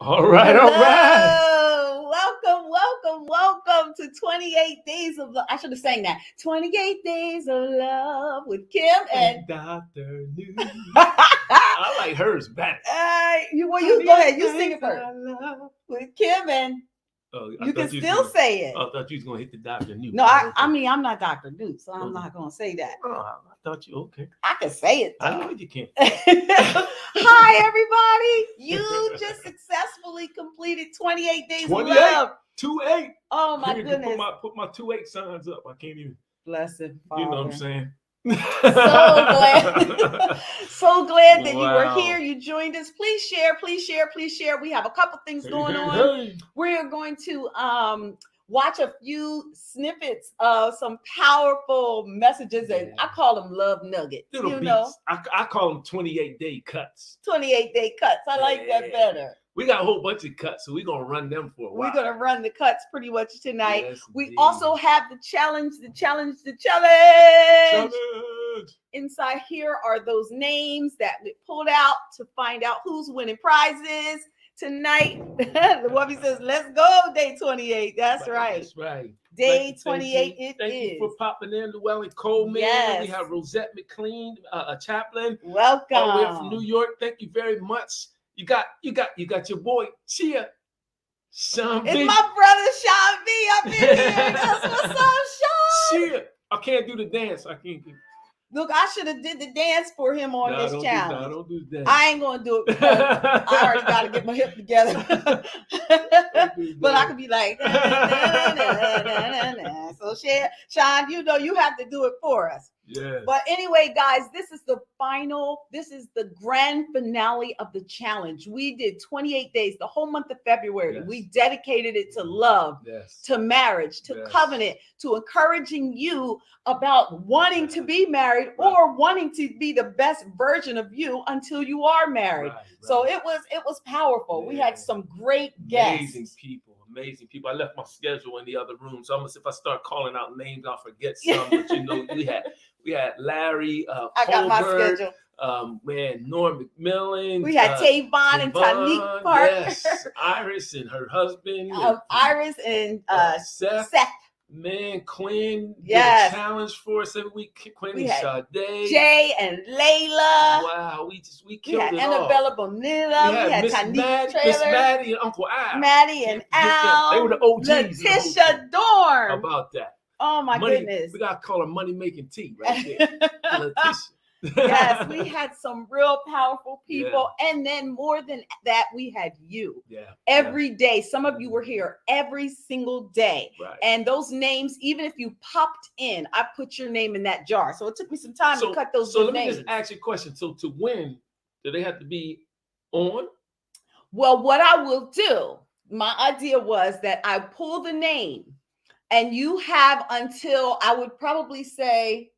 All right. Welcome to 28 Days of Love. I should have sang that. 28 Days of Love with Kim and Dr. New. I like hers better. You go ahead. You sing it first. With Kim and you can still say it. I thought you was going to hit the Dr. New. No, I mean, I'm not Dr. New, so I'm not going to say that. Oh, I thought you, okay. I can say it, though. I know you can. Hi, everybody. You just successfully completed 28 Days of Love. 2-8. Oh, my goodness. Put my 2-8 signs up. I can't even. Bless him, Father. You know what I'm saying? So glad that you were here. You joined us. Please share. We have a couple things going on. We're going to watch a few snippets of some powerful messages, and I call them love nuggets. Little beats. I call them 28-day cuts. 28-day cuts. I like that better. We got a whole bunch of cuts, so we're going to run them for a while. We're going to run the cuts pretty much tonight. Yes, we indeed. also have the challenge. Inside here are those names that we pulled out to find out who's winning prizes tonight. The woman says, let's go, day 28. That's right. That's right. Day 28 Thank you for popping in, Llewellyn Coleman. Yes. We have Rosette McLean, a chaplain. Welcome. All the way from New York. Thank you very much. You got your boy Chia. Sean B. It's my brother Sean B up in here. That's what's up, Sean. Chia. I can't do the dance. I can't do. Look, I should have did the dance for him on this challenge. I don't do that. I ain't gonna do it because I already got to get my hip together. But I could be like, so Sean, you know you have to do it for us. Yeah. But anyway, guys, this is the grand finale of the challenge. We did 28 days, the whole month of February. Yes. We dedicated it to love, yes. to marriage, to yes. covenant, to encouraging you about wanting to be married or wanting to be the best version of you until you are married. Right. So it was powerful. Yeah. We had some great guests. Amazing people. I left my schedule in the other room, so almost if I start calling out names, I'll forget some. But you know, we had Larry. I got my Colbert, schedule. Norm McMillan. We had Tavon and Tanique Parker. Yes, Iris and her husband. Iris and Seth. Man, Quinn. Yes. Did a challenge for us every week. Quinn and Sade. Jay and Layla. Wow, we killed it all. We had Annabella Bonilla. We had Tanique Trailer. Miss Maddie and Uncle Al. Maddie and Al. They were the OGs. Letitia Dorn. How about that? Oh my goodness. We gotta call her money making tea right there. Letitia. Yes, we had some real powerful people. Yeah. And then more than that, we had you every day. Some of you were here every single day. Right. And those names, even if you popped in, I put your name in that jar. So it took me some time to cut those names. So let me just ask you a question. So to win, do they have to be on? Well, what I will do, my idea was that I pull the name and you have until, I would probably say,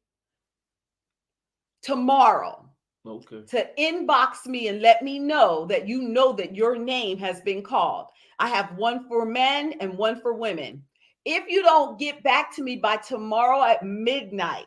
tomorrow to inbox me and let me know that your name has been called. I have one for men and one for women. If you don't get back to me by tomorrow at midnight,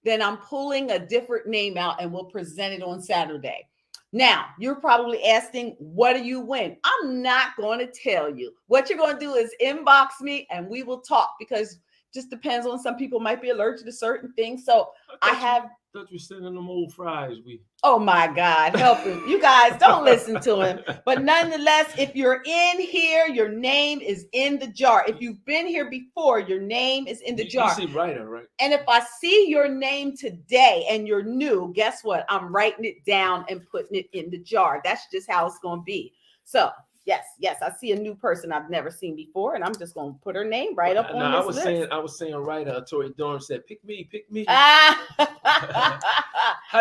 then I'm pulling a different name out and we'll present it on Saturday. Now, you're probably asking, what do you win? I'm not going to tell you. What you're going to do is inbox me and we will talk, because just depends on, some people might be allergic to certain things. So I thought you sending them old fries. Oh my God, help him. You guys don't listen to him. But nonetheless, if you're in here, your name is in the jar. If you've been here before, your name is in the jar. You see writer, right? And if I see your name today and you're new, guess what? I'm writing it down and putting it in the jar. That's just how it's going to be. So yes, I see a new person I've never seen before, and I'm just going to put her name right up on this list. I was saying writer, Tori Dorn said, pick me. How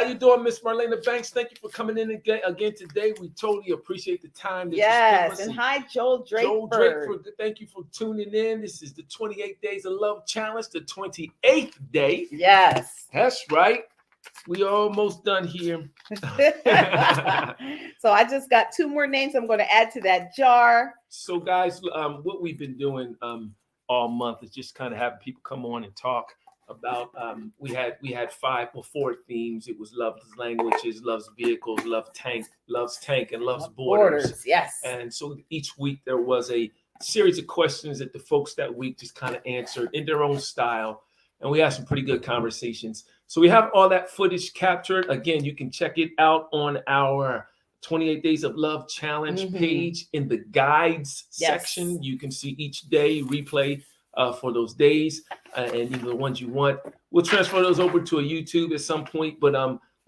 you doing, Miss Marlena Banks? Thank you for coming in again today. We totally appreciate the time that you spent with us. And hi, Joel Draper. Thank you for tuning in. This is the 28 Days of Love Challenge, the 28th day. Yes. That's right. We almost done here. So I just got 2 more names I'm going to add to that jar. So guys, what we've been doing all month is just kind of having people come on and talk about we had 4 themes. It was loves languages, loves vehicles, loves tank, and loves borders. Yes. And so each week there was a series of questions that the folks that week just kind of answered in their own style. And we had some pretty good conversations. So we have all that footage captured. Again, you can check it out on our 28 Days of Love Challenge page in the guides section. You can see each day replay for those days and even the ones you want. We'll transfer those over to a YouTube at some point. But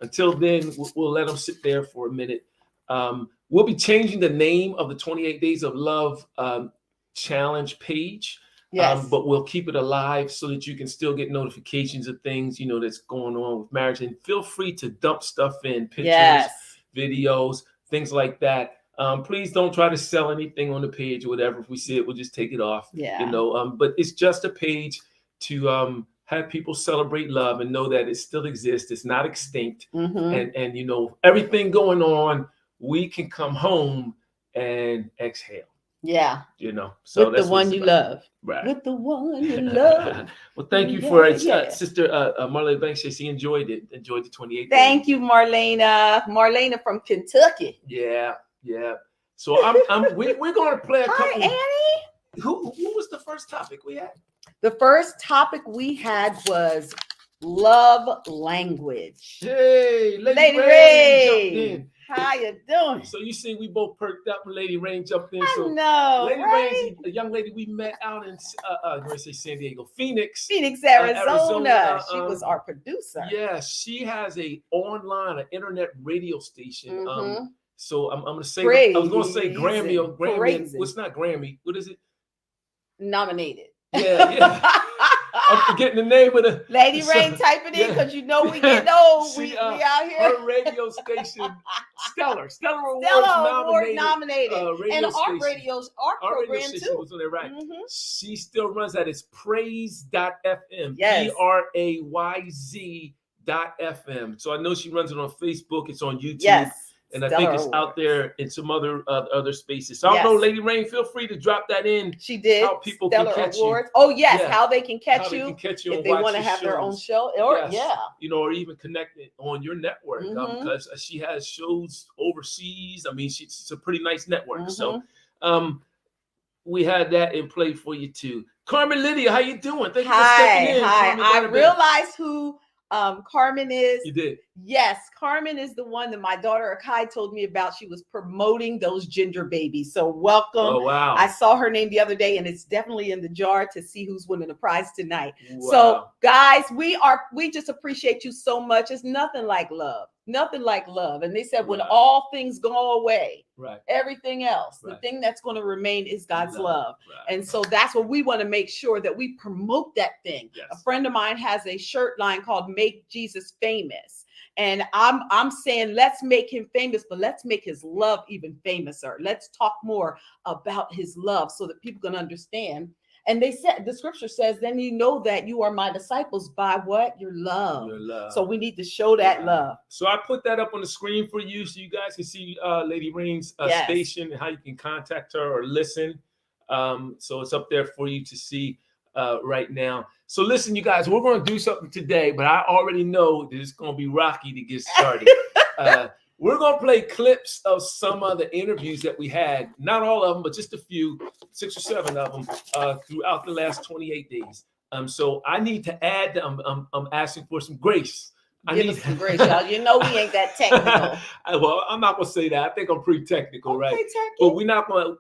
until then, we'll let them sit there for a minute. We'll be changing the name of the 28 Days of Love Challenge page. Yes. But we'll keep it alive so that you can still get notifications of things, that's going on with marriage. And feel free to dump stuff in, pictures, videos, things like that. Please don't try to sell anything on the page or whatever. If we see it, we'll just take it off. But it's just a page to have people celebrate love and know that it still exists. It's not extinct. And everything going on, we can come home and exhale. Yeah. So with the one you love. Right. With the one you love. Well, thank you for Sister Marlena Banks. She enjoyed it. Enjoyed the 28th. Thank you, Marlena. Marlena from Kentucky. Yeah. So we're going to play a couple. Hi, Annie. Who was the first topic we had? The first topic we had was love language. Hey, Lady Ray. Jumped in. How you doing? So you see, we both perked up when Lady Rain jumped in. I know, Lady Rain's a young lady we met out in San Diego, Phoenix, Arizona. She was our producer. Yeah, she has an internet radio station. So I'm going to say, I was going to say Grammy or Grammy. Crazy. What's not Grammy? What is it? Nominated. Yeah. I'm forgetting the name of the Lady Rain. Type it in because we get old. We out here. Her radio station, Stellar Award nominated. And our program station too. was on there, right? She still runs that. It's praise.fm. Yes. PRAYZ.fm. So I know she runs it on Facebook. It's on YouTube. Yes. And I think it's out there in some other spaces. So I don't know, Lady Rain, feel free to drop that in. She did. How people Stellar can catch Awards. you. Oh, yes. Yeah. How they can catch you. If they want to have their own show. Or, or even connect it on your network. Because she has shows overseas. I mean, it's a pretty nice network. So we had that in play for you, too. Carmen Lydia, how you doing? Thank you for stepping in. Hi. I realized who Carmen is. You did? Yes, Carmen is the one that my daughter Akai told me about. She was promoting those ginger babies. So welcome. Oh, wow. I saw her name the other day, and it's definitely in the jar to see who's winning the prize tonight. Wow. So guys, we just appreciate you so much. It's nothing like love. Nothing like love. And they said when all things go away, everything else, the thing that's going to remain is God's love. And so that's what we want to make sure that we promote that thing. Yes. A friend of mine has a shirt line called Make Jesus Famous. And I'm saying, let's make him famous, but let's make his love even famouser. Let's talk more about his love so that people can understand. And they said, the scripture says, then you know that you are my disciples by what? Your love. So we need to show that love. So I put that up on the screen for you so you guys can see Lady Rain's station and how you can contact her or listen. So it's up there for you to see right now. So listen, you guys, we're going to do something today, but I already know that it's going to be rocky to get started. We're going to play clips of some of the interviews that we had. Not all of them, but just a few, 6 or 7 of them throughout the last 28 days. So I need to add. I'm asking for some grace. Give us some grace, y'all. You know we ain't that technical. Well, I'm not gonna say that. I think I'm pretty technical, Okay, right? But we're not gonna.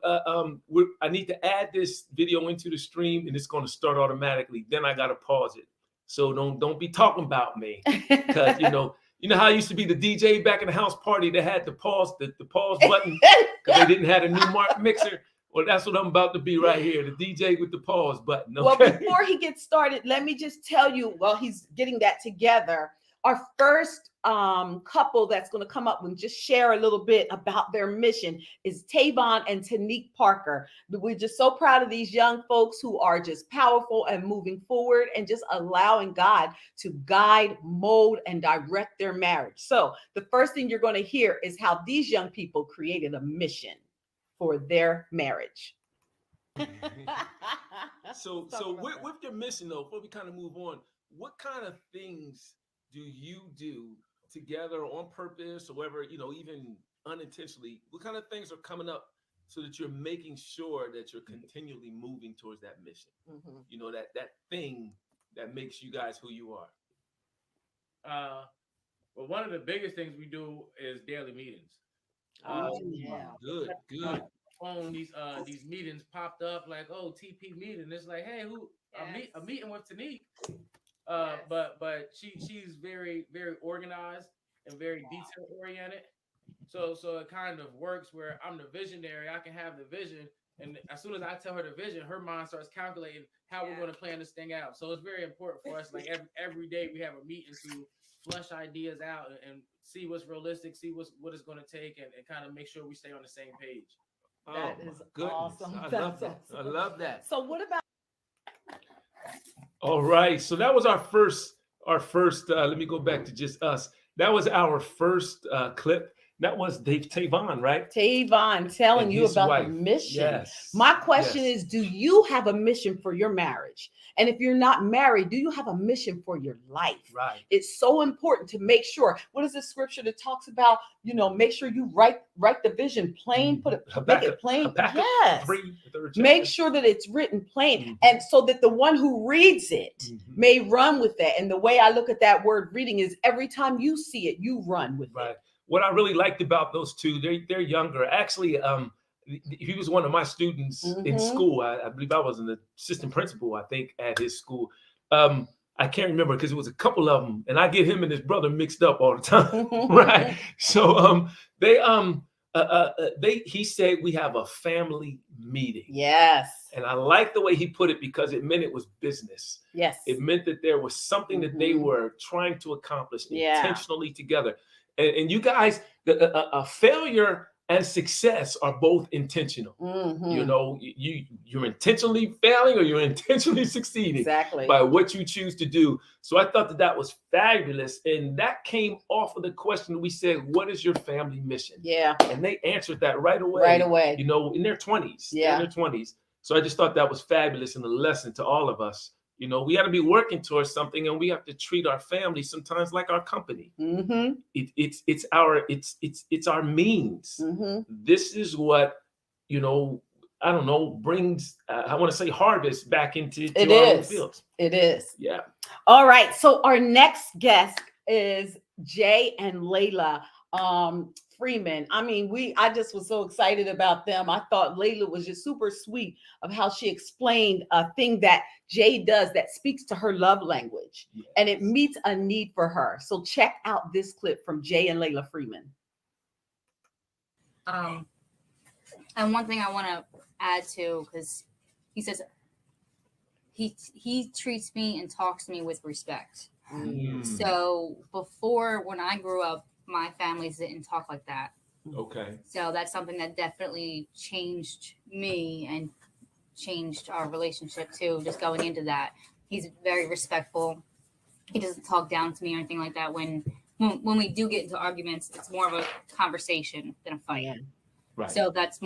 I need to add this video into the stream, and it's gonna start automatically. Then I gotta pause it. So don't be talking about me, because you know how I used to be the DJ back in the house party that had the pause button because they didn't have a new mark mixer. Well, that's what I'm about to be right here, the DJ with the pause button. Okay? Well, before he gets started, let me just tell you while he's getting that together. Our first couple that's going to come up and just share a little bit about their mission is Tavon and Tanique Parker. We're just so proud of these young folks who are just powerful and moving forward and just allowing God to guide, mold, and direct their marriage. So the first thing you're going to hear is how these young people created a mission for their marriage. So with your mission, though, before we kind of move on, what kind of things do you do together on purpose or whatever, even unintentionally? What kind of things are coming up so that you're making sure that you're continually moving towards that mission? Mm-hmm. That thing that makes you guys who you are. Well, one of the biggest things we do is daily meetings. Yeah. Good. On these meetings popped up like, oh, TP meeting. It's like, hey, a meeting with Tanique. But she's very, very organized and very detail oriented. So it kind of works where I'm the visionary. I can have the vision, and as soon as I tell her the vision, her mind starts calculating how we're going to plan this thing out. So it's very important for us. Like every day we have a meeting to flush ideas out and see what's realistic, see what it's going to take, and kind of make sure we stay on the same page. That is awesome. I love that. So what about? All right. So that was our first. Let me go back to just us. That was our first clip. That was Tavon, right? Tavon telling you about the mission. Yes. My question is, do you have a mission for your marriage? And if you're not married, do you have a mission for your life? Right. It's so important to make sure. What is the scripture that talks about, make sure you write the vision plain, make it plain. Yes. Make sure that it's written plain. And so that the one who reads it may run with that. And the way I look at that word reading is every time you see it, you run with it. What I really liked about those two, they're younger. Actually, he was one of my students in school. I believe I was an assistant principal, I think, at his school. I can't remember because it was a couple of them, and I get him and his brother mixed up all the time, right? So he said we have a family meeting. Yes. And I like the way he put it because it meant it was business. Yes. It meant that there was something that they were trying to accomplish intentionally together. And you guys, a failure and success are both intentional. You're intentionally failing or you're intentionally succeeding by what you choose to do. So I thought that was fabulous. And that came off of the question we said, what is your family mission? Yeah. And they answered that right away. Right away. In their 20s. Yeah. In their 20s. So I just thought that was fabulous and a lesson to all of us. We got to be working towards something, and we have to treat our family sometimes like our company. It's our means. This is what I don't know brings. I want to say harvest back into our own fields. It is. Yeah. All right. So our next guest is Jay and Layla Freeman. I just was so excited about them. I thought Layla was just super sweet of how she explained a thing that Jay does that speaks to her love language, and it meets a need for her. So check out this clip from Jay and Layla Freeman. And one thing I want to add to, because he says he treats me and talks to me with respect. So before, when I grew up, my families didn't talk like that. Okay. So that's something that definitely changed me and changed our relationship too, just going into that. He's very respectful. He doesn't talk down to me or anything like that. When we do get into arguments, it's more of a conversation than a fight. Right. So that's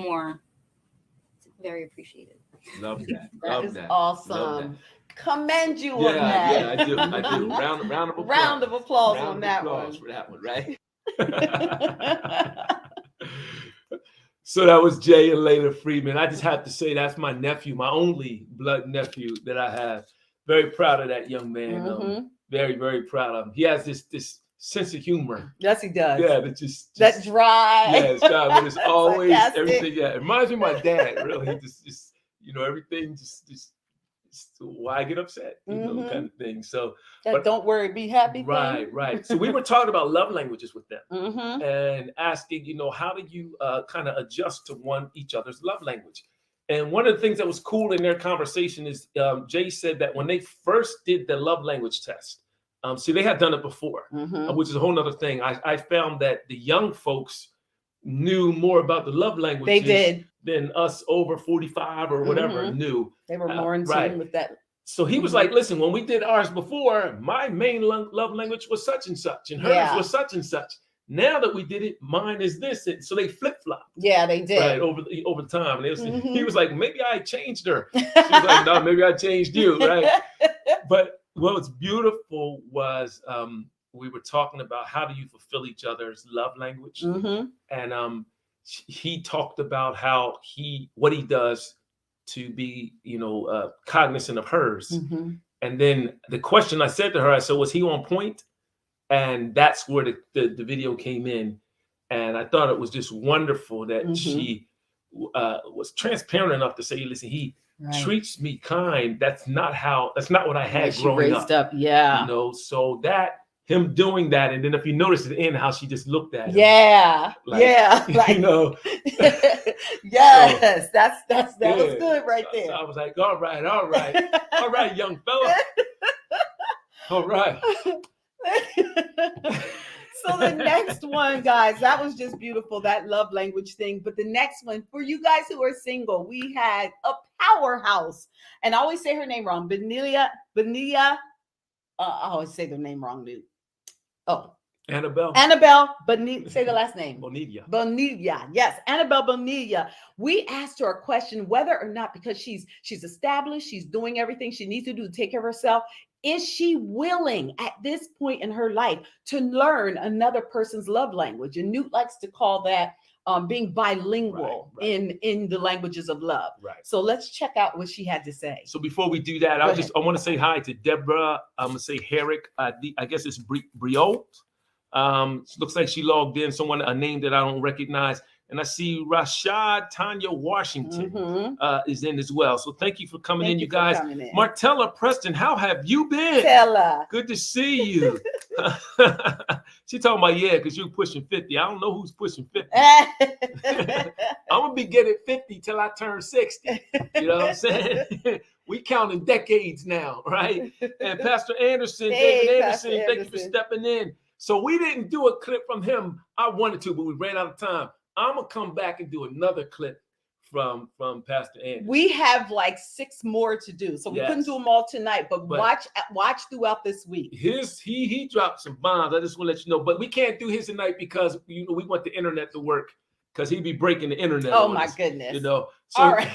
very appreciated. Love that. That is awesome. Commend you on that. Yeah, I do. Round of applause. Round of applause round on of that applause one. For that one, right? So that was Jay and Layla Freeman. I just have to say that's my nephew, my only blood nephew that I have. very proud of that young man. Mm-hmm. Very, very proud of him. He has this sense of humor. Yes, he does. Yeah, that just that dry. Yeah, it's dry, but it's always sarcastic. everything. Yeah, it reminds me of my dad. Really, he just everything just why get upset, kind of thing. So, that don't worry, be happy. Right, thing. right. So we were talking about love languages with them, Mm-hmm. and asking, how do you kind of adjust to each other's love language? And one of the things that was cool in their conversation is Jay said that when they first did the love language test, see, they had done it before, which is a whole nother thing. I found that the young folks knew more about the love languages They did. than us over 45 or whatever knew. They were more in tune with that. So he was like, listen, when we did ours before, my main love language was such and such, and hers was such and such. Now that we did it, mine is this. And so they flip-flopped. Yeah, they did. Right, over time. And he was like, maybe I changed her. She was like, no, maybe I changed you, right? But what was beautiful was we were talking about how do you fulfill each other's love language. And he talked about what he does to be, cognizant of hers. And then the question I said to her, I said, was he on point? And that's where the video came in. And I thought it was just wonderful that she was transparent enough to say, listen, he treats me kind. That's not what I had growing up. Yeah. So that him doing that. And then if you notice at the end, how she just looked at him. Yeah. Like, yeah. Like, yes. So, that was good right there. So I was like, all right, young fella. All right. So the next one, guys, that was just beautiful, that love language thing. But the next one, for you guys who are single, we had a powerhouse. And I always say her name wrong. Bonilla. I always say their name wrong, dude. Oh. Annabelle Bonilla. Say the last name. Bonilla. Yes, Annabelle Bonilla. We asked her a question whether or not, because she's established, she's doing everything she needs to do to take care of herself. Is she willing at this point in her life to learn another person's love language? And Newt likes to call that being bilingual in the languages of love. Right. So let's check out what she had to say. So before we do that, I want to say hi to Deborah. I'm gonna say Herrick. I guess it's Briot. Looks like she logged in. A name that I don't recognize. And I see Rashad Tanya Washington is in as well. So thank you for coming in, you guys. Martella Preston, how have you been? Tella. Good to see you. She talking about, because you're pushing 50. I don't know who's pushing 50. I'm going to be getting 50 till I turn 60. You know what I'm saying? We counting decades now, right? And Pastor Anderson, David Anderson, thank you for stepping in. So we didn't do a clip from him. I wanted to, but we ran out of time. I'm gonna come back and do another clip from Pastor Anderson. We have like 6 more to do, so we couldn't do them all tonight. But watch throughout this week. He dropped some bombs. I just want to let you know, but we can't do his tonight because we want the internet to work, because he'd be breaking the internet. Oh my goodness! So, all right.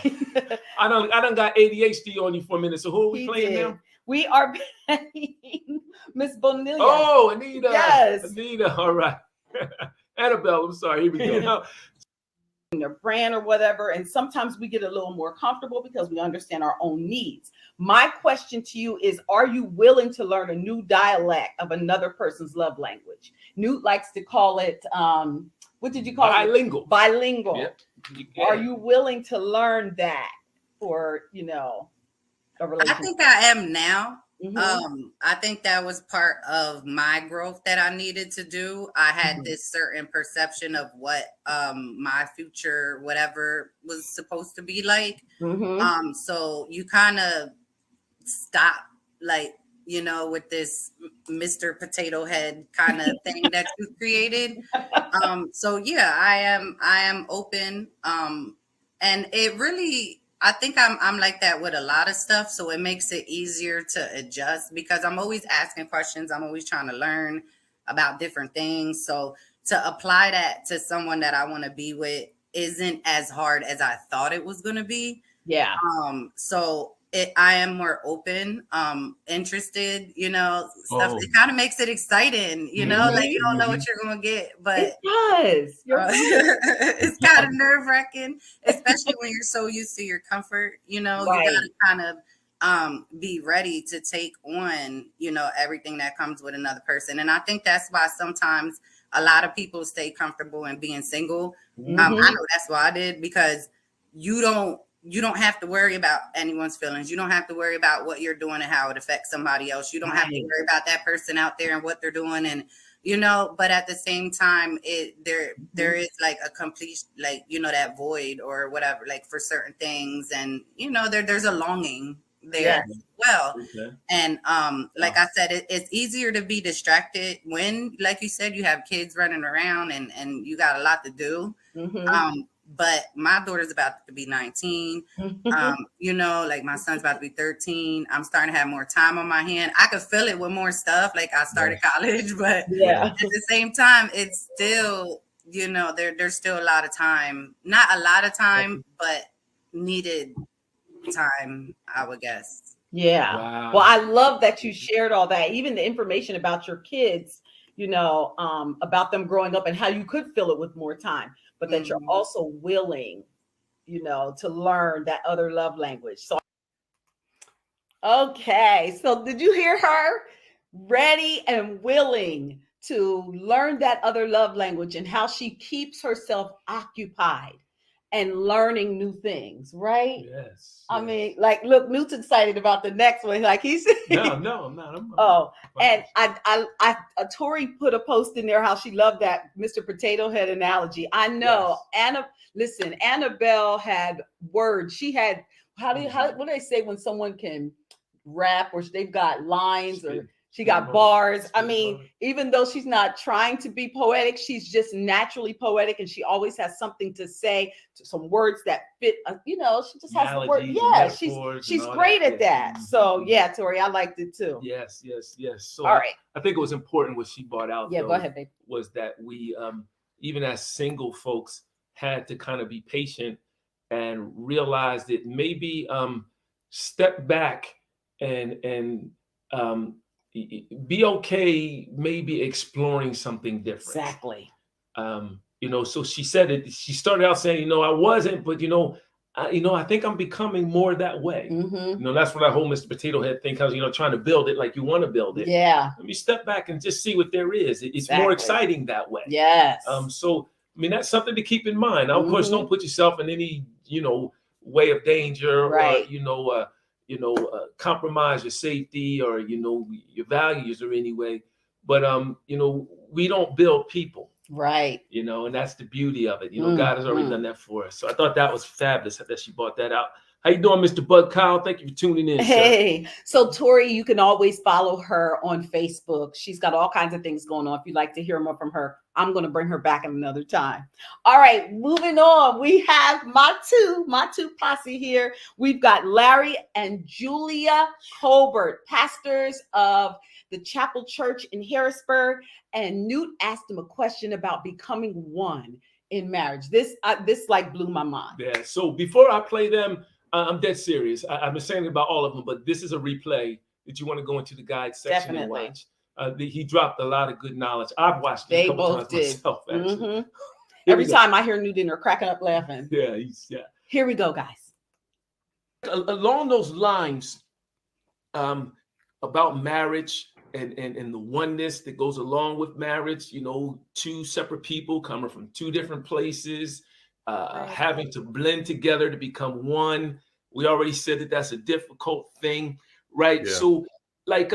I done got ADHD on you for a minute. So who are we playing now? We are playing Miss Bonilla. Oh, Anita. Yes, Anita. All right. Annabelle, I'm sorry. Here we go. Their brand or whatever, and sometimes we get a little more comfortable because we understand our own needs. My question to you is, are you willing to learn a new dialect of another person's love language? Newt likes to call it what did you call it? Bilingual. Yep. Are you willing to learn that for a relationship? I think I am now. I think that was part of my growth that I needed to do. I had this certain perception of what my future whatever was supposed to be like. So you kind of stop, like, with this Mr. Potato Head kind of thing that you created. So yeah, I am open. And it really, I think I'm like that with a lot of stuff. So it makes it easier to adjust because I'm always asking questions. I'm always trying to learn about different things. So to apply that to someone that I want to be with isn't as hard as I thought it was going to be. Yeah. So I am more open, interested, stuff. It kind of makes it exciting, like you don't know what you're going to get, but it does. It's kind of nerve wracking, especially when you're so used to your comfort, you got to kind of be ready to take on, you know, everything that comes with another person. And I think that's why sometimes a lot of people stay comfortable in being single. I know that's why I did, because you don't have to worry about anyone's feelings. You don't have to worry about what you're doing and how it affects somebody else. You don't have to worry about that person out there and what they're doing. And, you know, but at the same time, there is like a complete, like, you know, that void or whatever, like for certain things. And, you know, there's a longing there as well. And like I said, it's easier to be distracted when, like you said, you have kids running around and you got a lot to do. But my daughter's about to be 19. You know, like my son's about to be 13. I'm starting to have more time on my hand. I could feel it with more stuff. Like I started college, but at the same time, it's still, you know, there's still a lot of time, not a lot of time, but needed time, I would guess. Yeah. Wow. Well, I love that you shared all that, even the information about your kids, you know, about them growing up and how you could fill it with more time, but that you're also willing, you know, to learn that other love language. So, okay. So did you hear her? Ready and willing to learn that other love language and how she keeps herself occupied and learning new things, right? Yes. I mean, like, look, Newt's excited about the next one. Like he said, No, I'm not. And I Tori put a post in there how she loved that Mr. Potato Head analogy. I know, Annabelle had words. She had what do they say when someone can rap or they've got lines or she got bars. I mean, even though she's not trying to be poetic, she's just naturally poetic, and she always has something to say, some words that fit. You know, she just has the word. Yeah, she's great at that. So yeah, Tori, I liked it too. Yes. So all right, I think it was important what she brought out. Yeah, go ahead, babe. Was that we even as single folks had to kind of be patient and realize that maybe step back and be okay, maybe exploring something different. Exactly. You know, so she said it. She started out saying, you know, I wasn't, but I think I'm becoming more that way. You know, that's what that whole Mr. Potato Head thing comes. You know, trying to build it like you want to build it. Yeah. Let me step back and just see what there is. It's more exciting that way. Yes. So I mean, that's something to keep in mind. Now, of course, don't put yourself in any way of danger, or compromise your safety or your values or any way. But we don't build people. Right. And that's the beauty of it. God has already done that for us. So I thought that was fabulous that she brought that out. How you doing, Mr. Bud Kyle? Thank you for tuning in. Hey, so Tori, you can always follow her on Facebook. She's got all kinds of things going on. If you'd like to hear more from her, I'm going to bring her back at another time. All right, moving on. We have my two posse here. We've got Larry and Julia Colbert, pastors of the Chapel Church in Harrisburg. And Newt asked them a question about becoming one in marriage. This like blew my mind. Yeah. So before I play them, I'm dead serious. I've been saying about all of them, but this is a replay that you want to go into the guide section and watch. He dropped a lot of good knowledge. I've watched it a couple times myself, actually. Every time I hear Newt in there cracking up laughing. Yeah. Here we go, guys. Along those lines, about marriage and the oneness that goes along with marriage, two separate people coming from two different places, having to blend together to become one. We already said that that's a difficult thing, right? Yeah. So like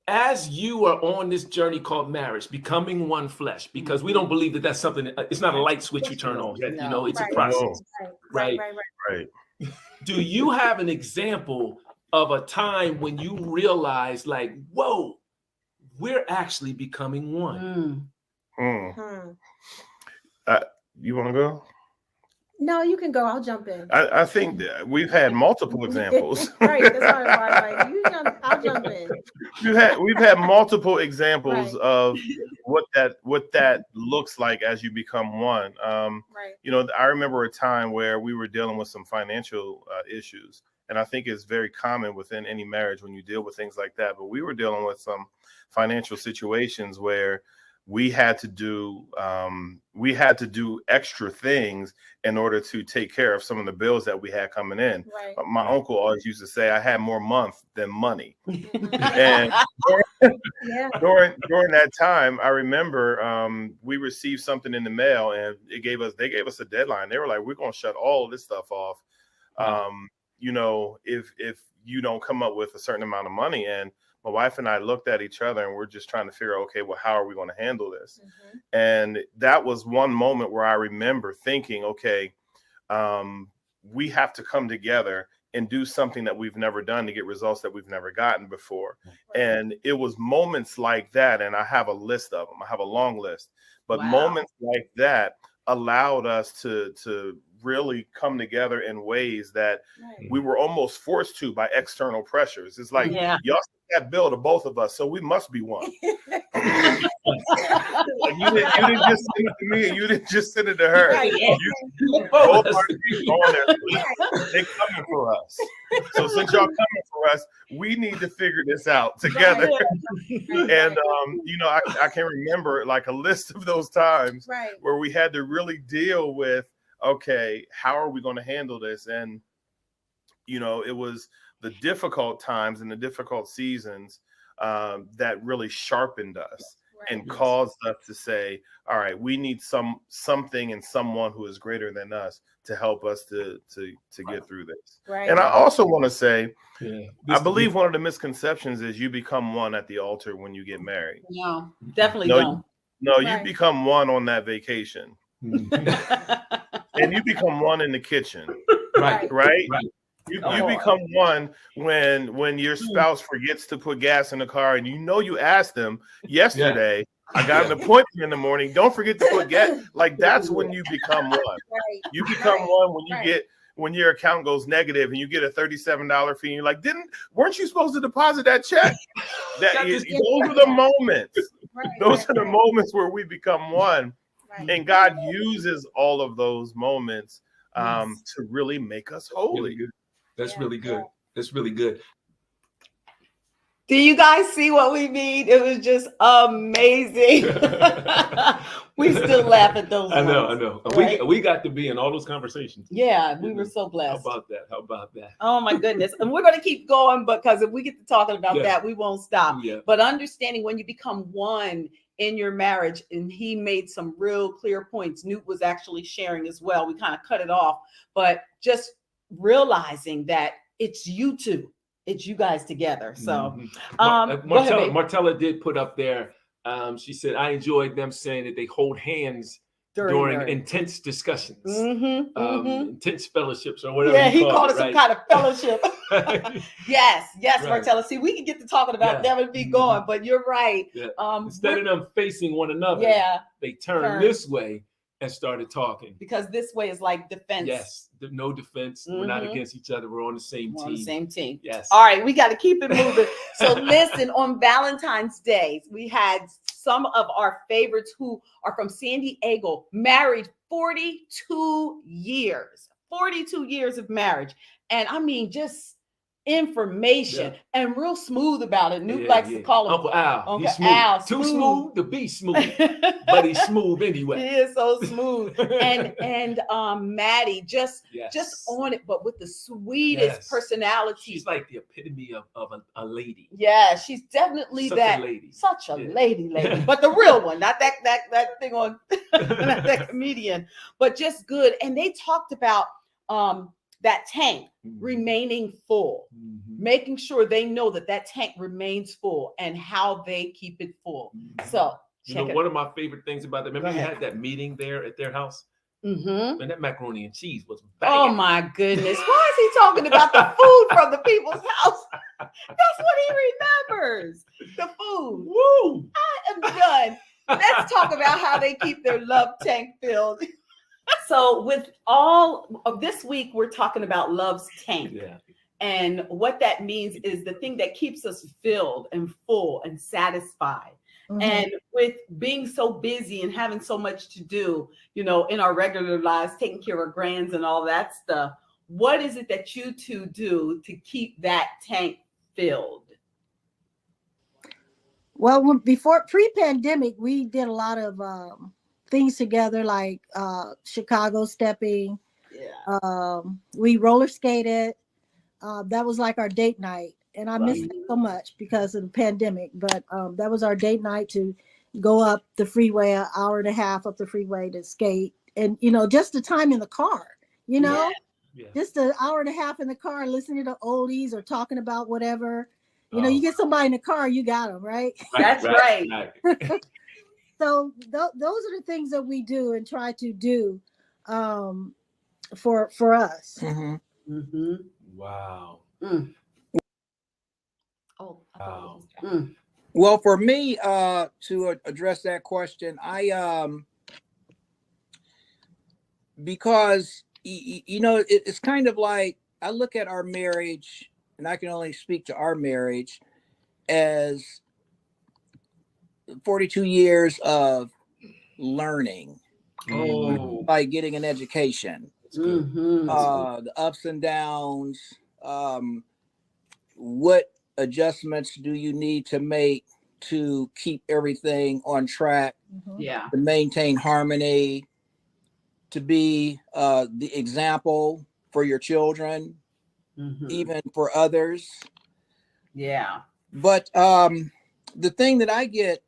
as you are on this journey called marriage, becoming one flesh, because we don't believe that that's something, it's not a light switch you turn on. No. It's a process. Right. Do you have an example of a time when you realize, like, whoa, we're actually becoming one? You want to go? No, you can go. I'll jump in. I think that we've had multiple examples. Right. That's why I'm like, I'll jump in. We've had multiple examples of what that looks like as you become one. I remember a time where we were dealing with some financial issues, and I think it's very common within any marriage when you deal with things like that. But we were dealing with some financial situations where we had to do extra things in order to take care of some of the bills that we had coming in. Right. My uncle always used to say I had more month than money. And Yeah. during that time, I remember we received something in the mail, and they gave us a deadline. They were like, we're going to shut all of this stuff off. You know, if you don't come up with a certain amount of money. And my wife and I looked at each other and we're just trying to figure out, okay, well, how are we going to handle this? And that was one moment where I remember thinking, okay, we have to come together and do something that we've never done to get results that we've never gotten before. And it was moments like that. And I have a list of them. I have a long list, but moments like that allowed us to really come together in ways that we were almost forced to by external pressures. It's like, y'all sent that bill to both of us, so we must be one. Like you didn't just send it to me, and you didn't just send it to her. Both parties on there. They coming for us. So since y'all coming for us, we need to figure this out together. And you know, I can remember like a list of those times where we had to really deal with, okay, how are we going to handle this? And, you know, it was the difficult times and the difficult seasons that really sharpened us and caused us to say, all right, we need something and someone who is greater than us to help us to get through this. And I also want to say, I believe one of the misconceptions is you become one at the altar when you get married. No, definitely don't. You become one on that vacation. And you become one in the kitchen, right? You become one when your spouse forgets to put gas in the car, and you know you asked them yesterday. I got an appointment in the morning. Don't forget to put gas. Like that's when you become one. You become one when when your account goes negative and you get a $37 fee. And you're like, weren't you supposed to deposit that check? Those are the moments. Those are the moments where we become one. And God uses all of those moments to really make us holy. That's really good. That's really good. Do you guys see what we mean? It was just amazing. We still laugh at those. I know. Right? We got to be in all those conversations. Yeah, we were so blessed. How about that? Oh my goodness. And we're going to keep going because if we get to talking about that, we won't stop. But understanding when you become one in your marriage, and he made some real clear points. Newt was actually sharing as well. We kind of cut it off, but just realizing that it's you two. It's you guys together. So Martella did put up there. She said, I enjoyed them saying that they hold hands during intense discussions, intense fellowships or whatever. Yeah, he called it some kind of fellowship. Yes, Martella. See, we can get to talking about them and be going, but you're right. Instead of them facing one another, they turned this way and started talking. Because this way is like defense. Yes, no defense. We're not against each other. We're on the same team. On the same team. Yes. All right, we got to keep it moving. So listen, on Valentine's Day, we had some of our favorites who are from San Diego, married 42 years. 42 years of marriage. And I mean, just information and real smooth about it. Newt likes to call him Uncle Al. Uncle He's smooth. Al. Too smooth to be smooth, but he's smooth anyway. He is so smooth. and Maddie just on it, but with the sweetest personality. She's like the epitome of a lady. Yeah, she's definitely such a lady. But the real one, not that thing on that comedian, but just good. And they talked about that tank remaining full, making sure they know that tank remains full and how they keep it full. So, one of my favorite things about that, remember you had that meeting there at their house? And that macaroni and cheese was banging. Oh my goodness. Why is he talking about the food from the people's house? That's what he remembers. The food. Woo! I am done. Let's talk about how they keep their love tank filled. So with all of this week, we're talking about love's tank. Yeah. And what that means is the thing that keeps us filled and full and satisfied. And with being so busy and having so much to do, in our regular lives, taking care of our grands and all that stuff, what is it that you two do to keep that tank filled? Well, before pre-pandemic, we did a lot of things together, like Chicago stepping. Yeah. We roller skated. That was like our date night, and I missed that so much because of the pandemic. But that was our date night to go up the freeway, an hour and a half up the freeway to skate, and just the time in the car, Yeah. just an hour and a half in the car, listening to oldies or talking about whatever. You get somebody in the car, you got them, right? That's right. So those are the things that we do and try to do for us. Mm-hmm. Mm-hmm. Wow. Mm. Wow. Well, for me, to address that question, I because it's kind of like I look at our marriage, and I can only speak to our marriage as 42 years of learning, like getting an education, the ups and downs, what adjustments do you need to make to keep everything on track, Yeah, to maintain harmony, to be the example for your children, even for others. Yeah. But the thing that I get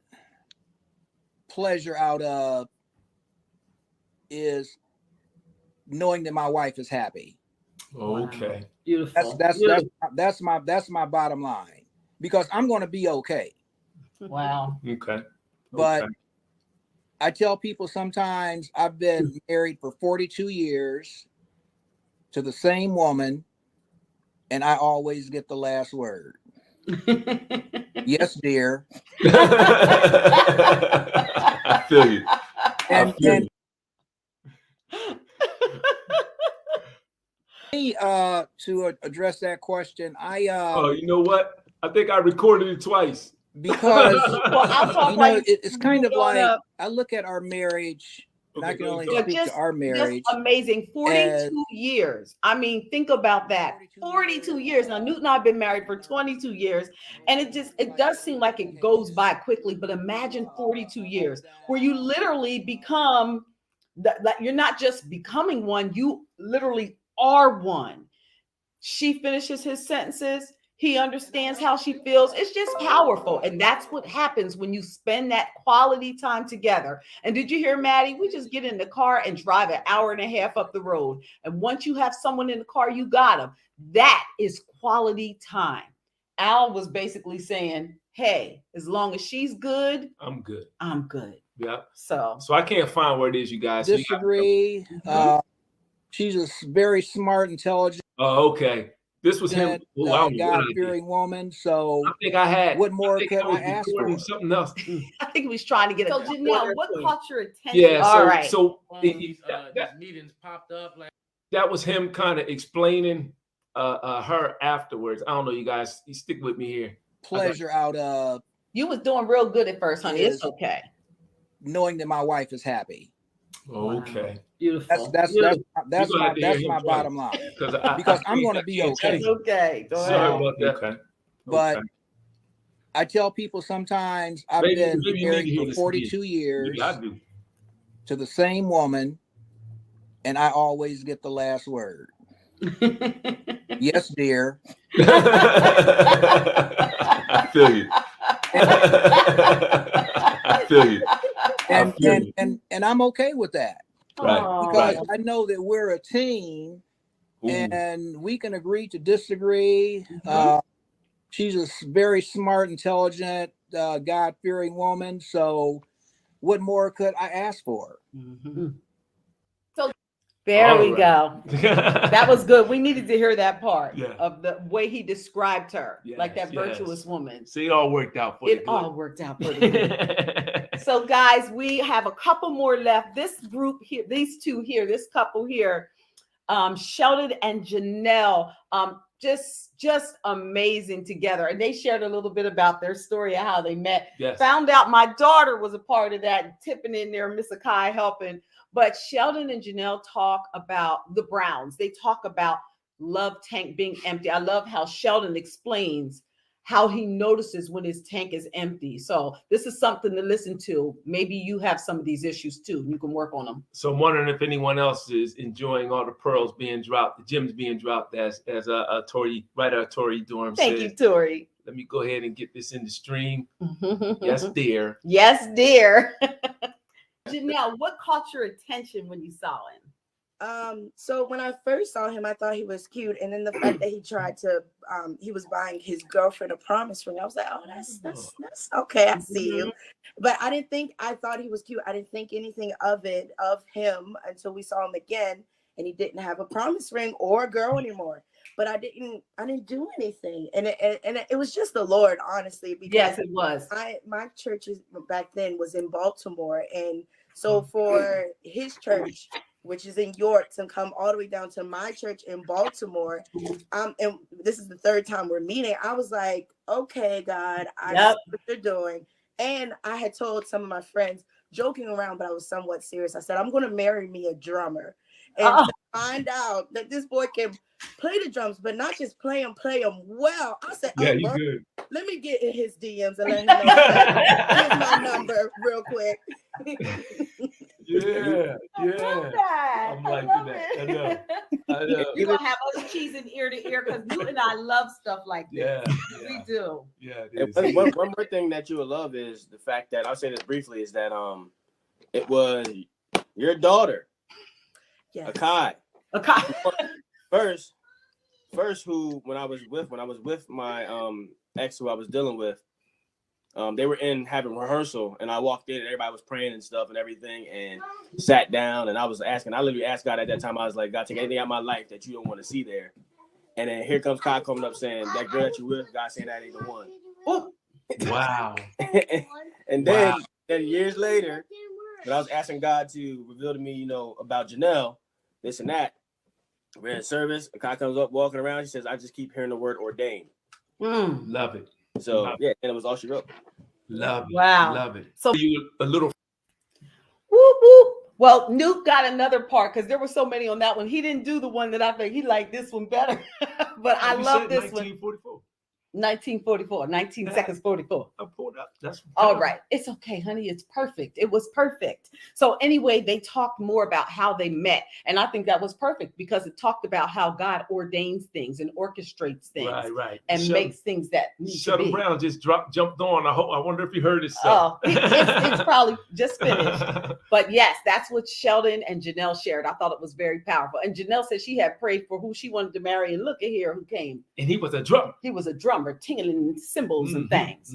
pleasure out of is knowing that my wife is happy. Okay. Beautiful. That's my bottom line, because I'm going to be okay. Wow. Okay. But I tell people sometimes I've been married for 42 years to the same woman, and I always get the last word. Yes, dear. I feel you. And to address that question, oh, you know what? I think I recorded it twice. Because well, I'll talk it's kind of like I look at our marriage, and I can only speak to our marriage. Just amazing. 42 years. I mean, think about that. 42 years. Now, Newt and I have been married for 22 years, and it does seem like it goes by quickly, but imagine 42 years where you literally become that you're not just becoming one, you literally are one. She finishes his sentences. He understands how she feels. It's just powerful. And that's what happens when you spend that quality time together. And did you hear Maddie? We just get in the car and drive an hour and a half up the road. And once you have someone in the car, you got them. That is quality time. Al was basically saying, hey, as long as she's good, I'm good. I'm good. Yeah. So I can't find where it is, you guys. Disagree. She's a very smart, intelligent. Oh, okay. This was him. God-fearing woman. So I think I had. What more could I ask for? Something else. I think he was trying to get. So Janelle, what caught your attention? Yeah. All right. So these meetings popped up like that was him kind of explaining her afterwards. I don't know, you guys. You stick with me here. Pleasure out of. You was doing real good at first, honey. It's okay. Knowing that my wife is happy. Okay. Wow. Beautiful. That's my bottom line. Because I'm going to be okay. Okay. Go Sorry ahead. about that. Okay. But I tell people sometimes I've been married for 42 years to the same woman, and I always get the last word. Yes, dear. I feel you. I feel you. And I'm okay with that. Right. Because I know that we're a team. Ooh. And we can agree to disagree. She's a very smart, intelligent, God-fearing woman. So what more could I ask for? So there we go. That was good. We needed to hear that part of the way he described her, like that virtuous woman. See, it all worked out for you. It all worked out for you. So guys, we have a couple more left. This group here, these two here, this couple here, Sheldon and Janelle, just amazing together. And they shared a little bit about their story of how they met. Yes. Found out my daughter was a part of that, tipping in there, Miss Akai helping. But Sheldon and Janelle talk about the Browns. They talk about love tank being empty. I love how Sheldon explains how he notices when his tank is empty. So this is something to listen to. Maybe you have some of these issues too. You can work on them. So I'm wondering if anyone else is enjoying all the pearls being dropped, the gems being dropped, as Tori, writer Tori Dorm Thank says. you, Tori. Let me go ahead and get this in the stream. Yes, dear. Yes, dear. Janelle, what caught your attention when you saw him? So when I first saw him, I thought he was cute, and then the fact that he tried to, he was buying his girlfriend a promise ring. I was like, oh, that's okay. I see you, but I thought he was cute. I didn't think anything of him until we saw him again, and he didn't have a promise ring or a girl anymore. But I didn't do anything, and it was just the Lord, honestly. Because yes, it was. My church back then was in Baltimore, and so for his church, which is in York, to come all the way down to my church in Baltimore, and this is the third time we're meeting. I was like, okay, God, I see what you're doing. And I had told some of my friends, joking around, but I was somewhat serious. I said, I'm going to marry me a drummer. And to find out that this boy can play the drums, but not just play them well. I said, yeah, you good. Let me get in his DMs and let him know that. Here's my number real quick. Yeah. I'm liking that. I know. You're going to have us cheesing ear to ear because you and I love stuff like this. Yeah. We do. Yeah. One more thing that you will love is the fact that, I'll say this briefly, is that it was your daughter, Akai. First, who when I was with my ex who I was dealing with, they were having rehearsal, and I walked in and everybody was praying and stuff and everything, and sat down, and I literally asked God at that time. I was like, God, take anything out of my life that you don't want to see there. And then here comes Kai coming up saying, that girl that you with, God saying that ain't the one. Ooh. Wow. And then years later, when I was asking God to reveal to me, about Janelle, this and that, we're in service, and Kai comes up walking around. She says, I just keep hearing the word ordained. Love it. So, and it was all she wrote. Love it. Wow. Love it. So you a little. Whoop, whoop. Well, Newt got another part because there were so many on that one. He didn't do the one that I think he liked this one better. But I love this 1944. 1944, 19 seconds 44. I pulled up. That's all right. It's okay, honey. It's perfect. It was perfect. So anyway, they talked more about how they met. And I think that was perfect because it talked about how God ordains things and orchestrates things. Right. And makes things that need to be. Sheldon Brown just jumped on. I wonder if he heard it. It's probably just finished. But yes, that's what Sheldon and Janelle shared. I thought it was very powerful. And Janelle said she had prayed for who she wanted to marry. And look at here who came. And he was a drummer. He was a drummer, tingling cymbals and things.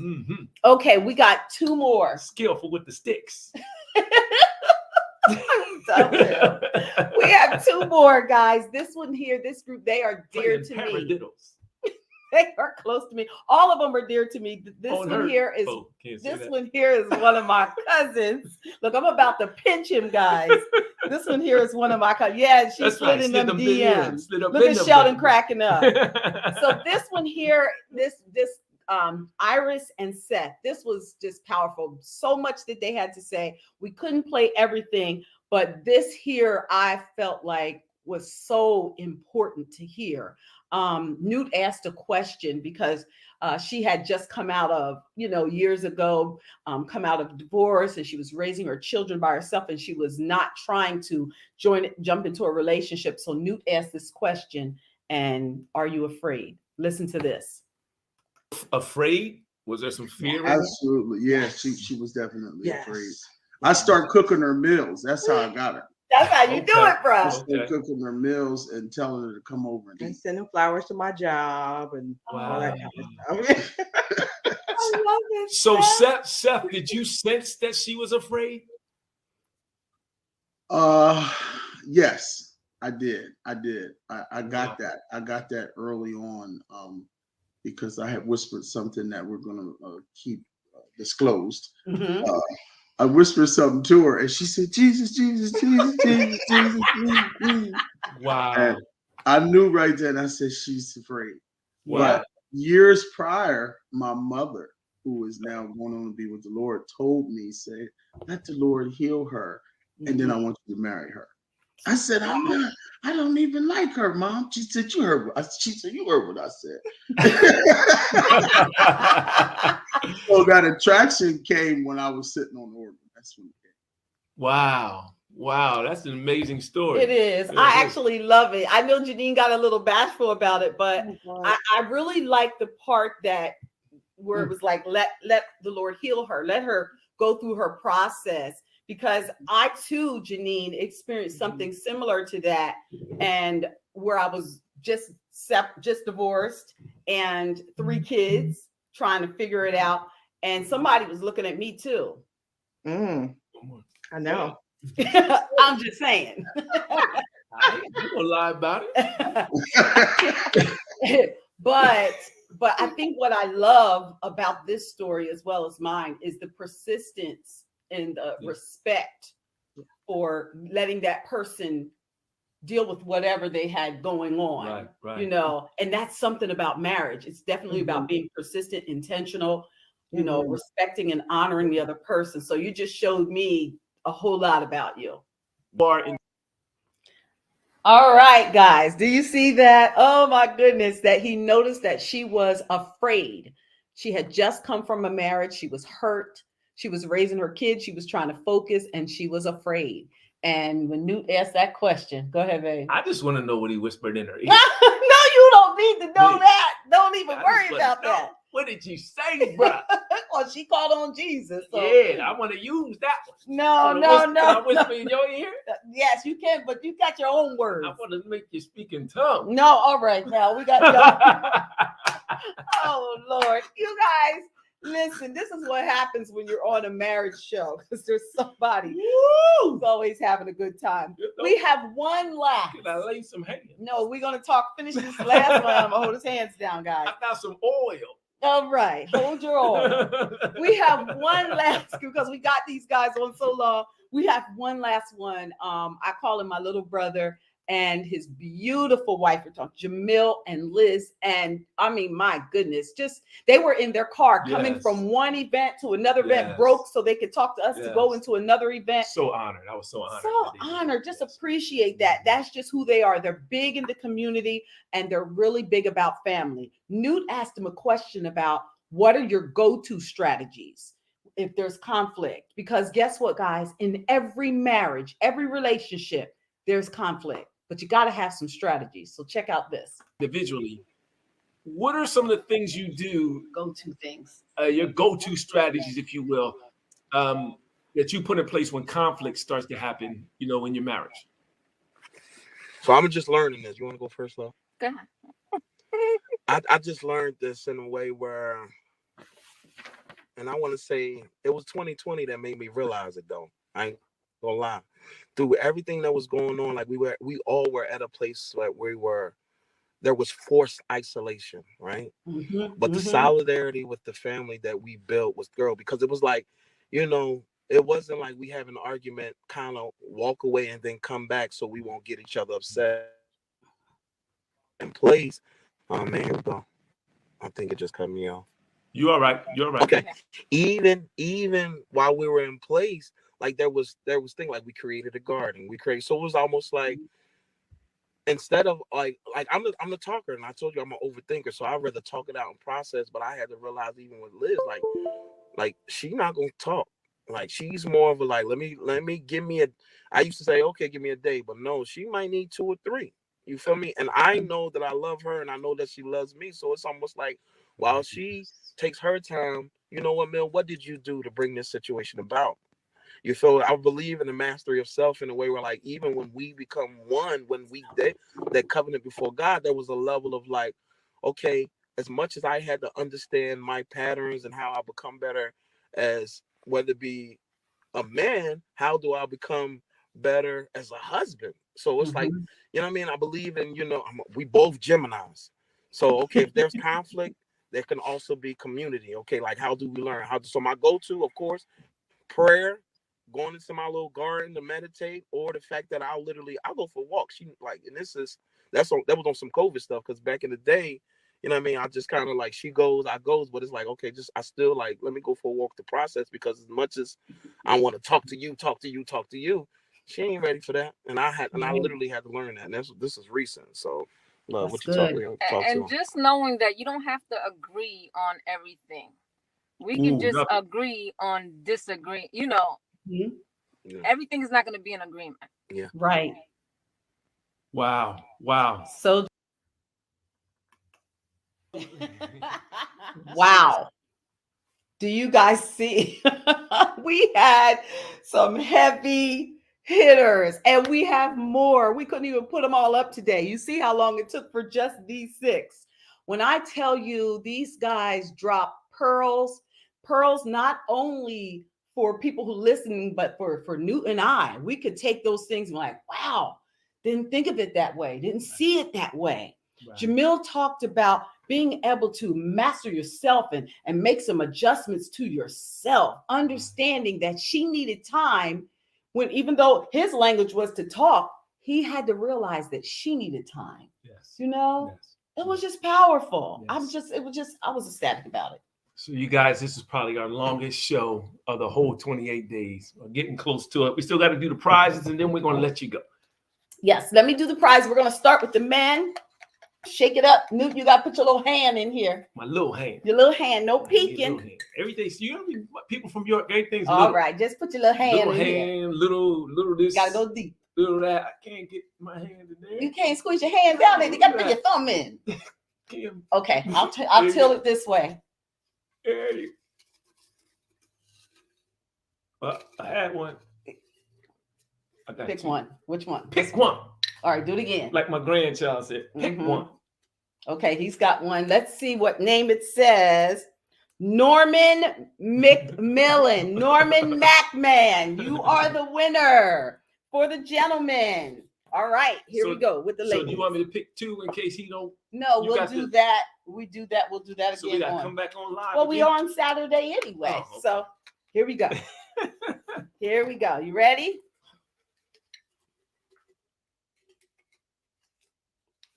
Okay, we got two more. Skillful with the sticks. We have two more, guys. This one here, this group, they are dear to me. They are close to me. All of them are dear to me. This one here is one of my cousins. Look, I'm about to pinch him, guys. This one here is one of my cousins. Yeah, she's slid in them DMs. Look at Sheldon cracking up. So this one here, this Iris and Seth, this was just powerful. So much that they had to say. We couldn't play everything, but this here I felt like was so important to hear. Newt asked a question because she had just come out of, years ago, come out of divorce, and she was raising her children by herself, and she was not trying to jump into a relationship. So Newt asked this question, and are you afraid? Listen to this. Afraid? Was there some fear? Absolutely. Yeah, she was definitely afraid. I start cooking her meals. That's how I got her. That's how you do it, bro. Cooking her meals and telling her to come over and sending flowers to my job and all that kind of stuff. I love it. So Seth, did you sense that she was afraid? Yes, I did. I got that. I got that early on because I had whispered something that we're going to keep disclosed. I whispered something to her, and she said, Jesus, Jesus, Jesus, Jesus, Jesus, Jesus. Wow. And I knew right then, I said, she's afraid. Wow. But years prior, my mother, who is now going on to be with the Lord, told me, said, let the Lord heal her, and then I want you to marry her. I said, I'm not. I don't even like her, Mom. She said, you heard what she said, you heard what I said. So that attraction came when I was sitting on the organ. That's when it came. Wow. Wow, that's an amazing story. It is. I actually love it. I know Janine got a little bashful about it, but I really like the part that where it was like, let the Lord heal her, let her go through her process. Because I too, Janine, experienced something similar to that, and where I was just divorced and 3 kids trying to figure it out, and somebody was looking at me too. I know. I'm just saying. I ain't gonna lie about it. But I think what I love about this story as well as mine is the persistence and the respect for letting that person deal with whatever they had going on. Right. You know, and that's something about marriage. It's definitely about being persistent, intentional, you know, respecting and honoring the other person. So you just showed me a whole lot about you. All right, guys. Do you see that? Oh my goodness, that he noticed that she was afraid. She had just come from a marriage. She was hurt. She was raising her kids. She was trying to focus and she was afraid. And when Newt asked that question, go ahead, babe. I just want to know what he whispered in her ear. No, you don't need to know that. Don't even worry about that. What did you say, bro? Well, she called on Jesus. So. Yeah, I want to use that one. No. Can I whisper in your ear? Yes, you can, but you got your own words. I want to make you speak in tongues. No, all right. Now we got y'all. Oh, Lord. You guys, listen, this is what happens when you're on a marriage show, because there's somebody who's always having a good time. We have one last. Can I lay some hands? No, we're going to finish this last one. I'm going to hold his hands down, guys. I got some oil. All right, hold your oil. We have one last, because we got these guys on so long. We have one last one. I call him my little brother and his beautiful wife, Jamil and Liz. And I mean, my goodness, just they were in their car coming from one event to another event, broke so they could talk to us to go into another event. So honored. I was so honored. So honored. Just appreciate that. That's just who they are. They're big in the community and they're really big about family. Newt asked him a question about what are your go-to strategies if there's conflict? Because guess what, guys? In every marriage, every relationship, there's conflict. But you got to have some strategies. So check out this. Individually, what are some of the things you do? Go-to things. Your go-to strategies, if you will, that you put in place when conflict starts to happen, you know, in your marriage. So I'm just learning this. You want to go first, love? Go ahead. I just learned this in a way where, and I want to say it was 2020 that made me realize it, though. I ain't gonna lie. Through everything that was going on, like we all were at a place where there was forced isolation, right? But the solidarity with the family that we built was because it was like, you know, it wasn't like we have an argument, kind of walk away and then come back so we won't get each other upset. In place. Oh man, here we go. I think it just cut me off. You're all right. Okay. Even while we were in place, like there was things like we created a garden. So it was almost like instead of like I'm the talker, and I told you I'm an overthinker, so I'd rather talk it out and process. But I had to realize even with Liz, like she's not gonna talk. Like she's more of a let me give me I used to say, okay, give me a day, but no, she might need 2 or 3. You feel me? And I know that I love her and I know that she loves me. So it's almost like while she takes her time, you know what, Mil, what did you do to bring this situation about? You feel, I believe in the mastery of self in a way where like, even when we become one, when we did that covenant before God, there was a level of like, okay, as much as I had to understand my patterns and how I become better as whether it be a man, how do I become better as a husband? So it's like, you know what I mean? I believe in, you know, we both Geminis. So, okay, if there's conflict, there can also be community. Okay, like how do we learn? So my go-to, of course, prayer, going into my little garden to meditate, or the fact that I'll go for walks. She like, and that was on some COVID stuff, because back in the day, you know what I mean? I just kind of like, she goes, I goes, but it's like, okay, I still like, let me go for a walk to process, because as much as I want to talk to you, she ain't ready for that. And I literally had to learn that. And this is recent. So love That's what you good. talk And to. just knowing that you don't have to agree on everything. We can just agree on disagree. You know, everything is not going to be an agreement. Yeah. Right. Wow. Wow. So wow. Do you guys see? We had some heavy hitters and we have more. We couldn't even put them all up today. You see how long it took for just these 6. When I tell you these guys drop pearls not only for people who listen, but for Newt and I, we could take those things and like, wow, didn't think of it that way. Didn't see it that way. Right. Jamil talked about being able to master yourself and make some adjustments to yourself, understanding that she needed time when, even though his language was to talk, he had to realize that she needed time. Yes. You know, it was just powerful. Yes. I was ecstatic about it. So you guys, this is probably our longest show of the whole 28 days. We're getting close to it. We still got to do the prizes and then we're going to let you go. Yes. Let me do the prize. We're going to start with the men. Shake it up. Newt, you got to put your little hand in here. My little hand. Your little hand. No peeking. Every day. So you know, people from York, everything's all little. Right. Just put your little hand little in hand, here. Little this. You got to go deep. Little that. I can't get my hand in there. You can't squeeze your hand down there. You got to put your thumb in. Okay. I'll tilt it this way. There you go. I had one. I got Pick one. Which one? Pick one. All right, do it again. Like my grandchild said, pick one. Okay, he's got one. Let's see what name it says. Norman McMillan. Norman McMahon. You are the winner for the gentleman. All right, here we go with the ladies. So do you want me to pick 2 in case he don't? No, we'll do that. We'll do that again. So we got to come back on live. Well, we are on Saturday anyway. Oh, okay. So here we go. Here we go. You ready?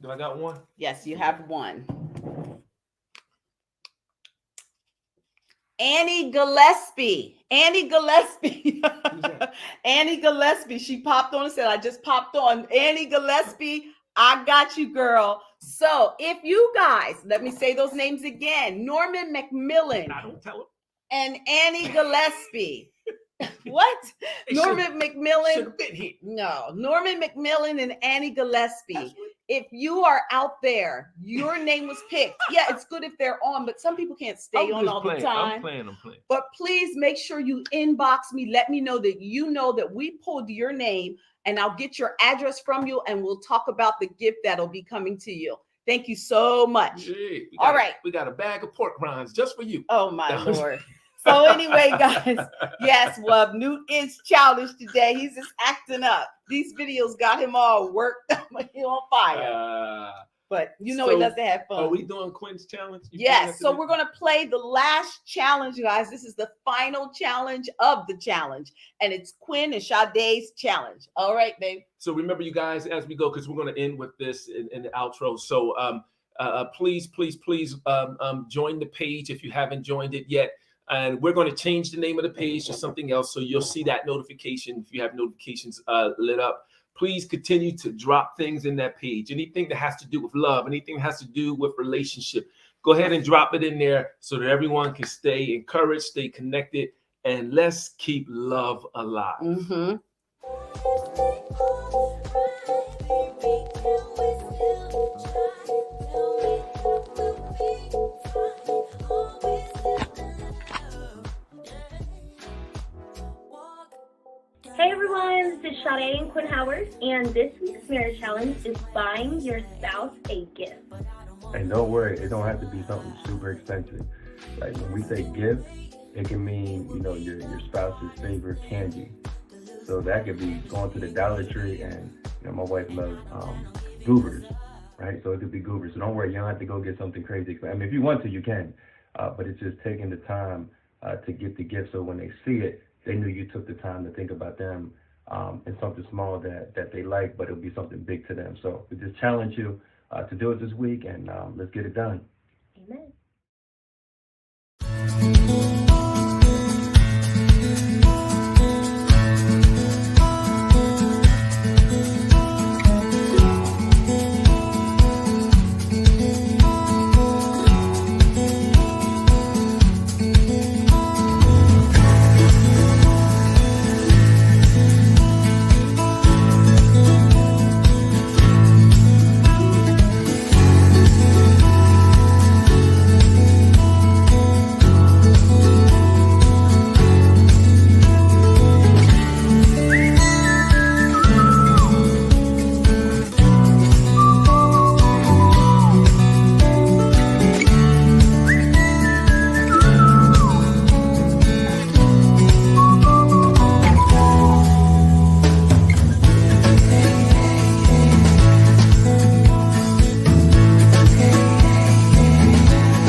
Do I got one? Yes, you have one. Annie Gillespie. Annie Gillespie. Annie Gillespie. She popped on and said, I just popped on. Annie Gillespie, I got you, girl. So if you guys, let me say those names again. Norman McMillan. I don't tell him. And Annie Gillespie. What? Norman McMillan. No, Norman McMillan and Annie Gillespie. If you are out there, your name was picked. Yeah, it's good if they're on, but some people can't stay on all the time. I'm playing. But please make sure you inbox me. Let me know that you know that we pulled your name, and I'll get your address from you, and we'll talk about the gift that'll be coming to you. Thank you so much. All right. We got a bag of pork rinds just for you. Oh, my Lord. So anyway, guys, yes, well, Newt is childish today. He's just acting up. These videos got him all worked up. He's on fire. But you know, he loves to have fun. Are we doing Quinn's challenge? Yes. So we're going to play the last challenge, you guys. This is the final challenge of the challenge. And it's Quinn and Sade's challenge. All right, babe. So remember, you guys, as we go, because we're going to end with this in the outro. So please join the page if you haven't joined it yet. And we're going to change the name of the page to something else. So you'll see that notification if you have notifications lit up. Please continue to drop things in that page. Anything that has to do with love, anything that has to do with relationship, go ahead and drop it in there so that everyone can stay encouraged, stay connected, and let's keep love alive. Mm-hmm. Hey everyone, this is Sade and Quinn Howard, and this week's marriage challenge is buying your spouse a gift. And don't worry, it don't have to be something super expensive. Like when we say gift, it can mean, you know, your spouse's favorite candy. So that could be going to the Dollar Tree, and you know, my wife loves goobers, right? So it could be goobers. So don't worry, you don't have to go get something crazy. I mean, if you want to, you can, but it's just taking the time to get the gift, so when they see it, they knew you took the time to think about them and something small that they like, but it'll be something big to them. So we just challenge you to do it this week, and let's get it done. Amen.